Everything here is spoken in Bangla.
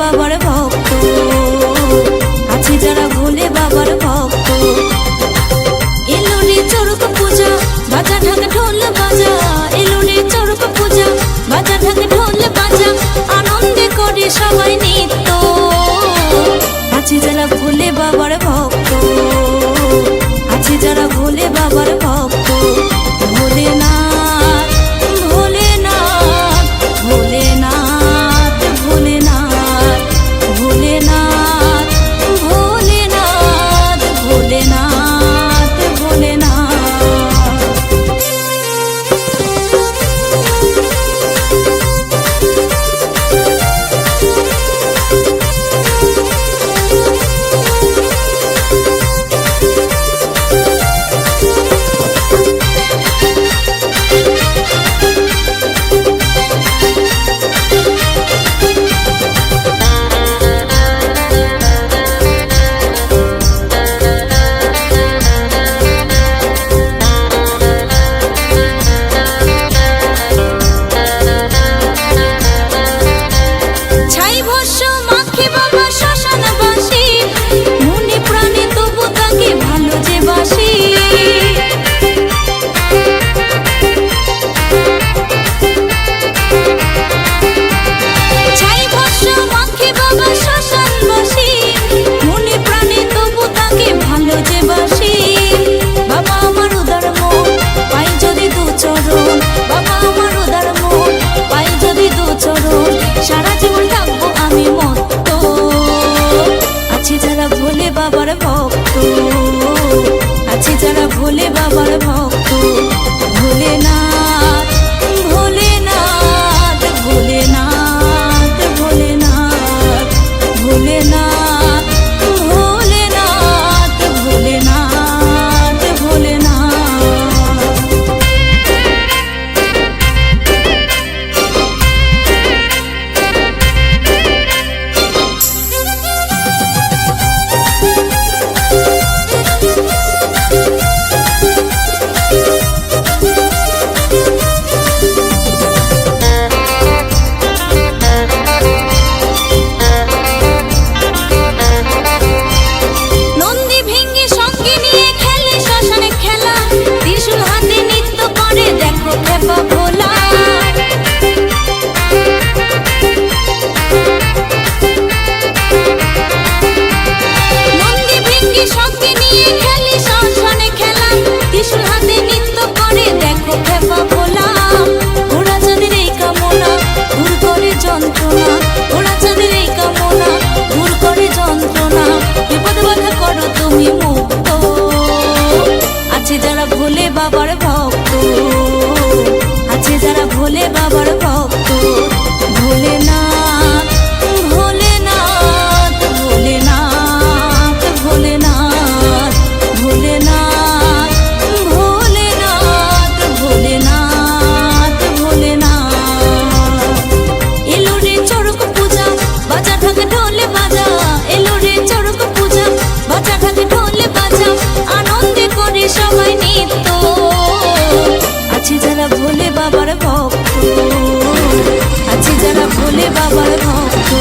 বাবার ভক্ত, আছে যারা ভোলে বাবার ভক্ত। এলো রে চড়ক পূজা, বাজা ঢাক ঢোল বাজা, এলো রে চড়ক পূজা, বাজা ঢাক ঢোল বাজা, আনন্দে করে সবাই নৃত্য। আছে যারা ভোলে বাবার ভক্ত, আছে যারা ভোলে বাবার ভক্ত। ভোলেনাথ ভোলেনাথ ভোলেনাথ ভোলেনাথ ভোলেনাথ ভোলেনাথ ভোলেনাথ ভোলেনাথ। সারা জীবন থাকবো আমি মত্ত, আছে যারা ভোলে বাবার ভক্ত, আছে যারা ভোলে বাবার ভক্ত। ভোলেনাথ ভোলেনাথ ভোলেনাথ ভোলেনাথ ভোলেনাথ ভোলেনাথ ভোলেনাথ ভোলেনাথ। তুমি মুক্ত, আছে যারা ভোলে বাবার ভক্ত, আছে যারা ভোলে বাবার ভক্ত। ভোলেনাথ ভোলেনাথ ভোলেনাথ ভোলেনাথ ভোলেনাথ ভোলেনাথ ভোলেনাথ ভোলেনাথ। এলো রে চড়ক পূজা, বাজা ঢাক ঢোল বাজা, এলো রে চড়ক পূজা, বাজা ঢাক ঢোল বাজা, আনন্দে করে সবাই নৃত্য। আছে যারা ভোলে বাবার ভক্ত, আছে যারা ভোলে বাবার ভক্ত।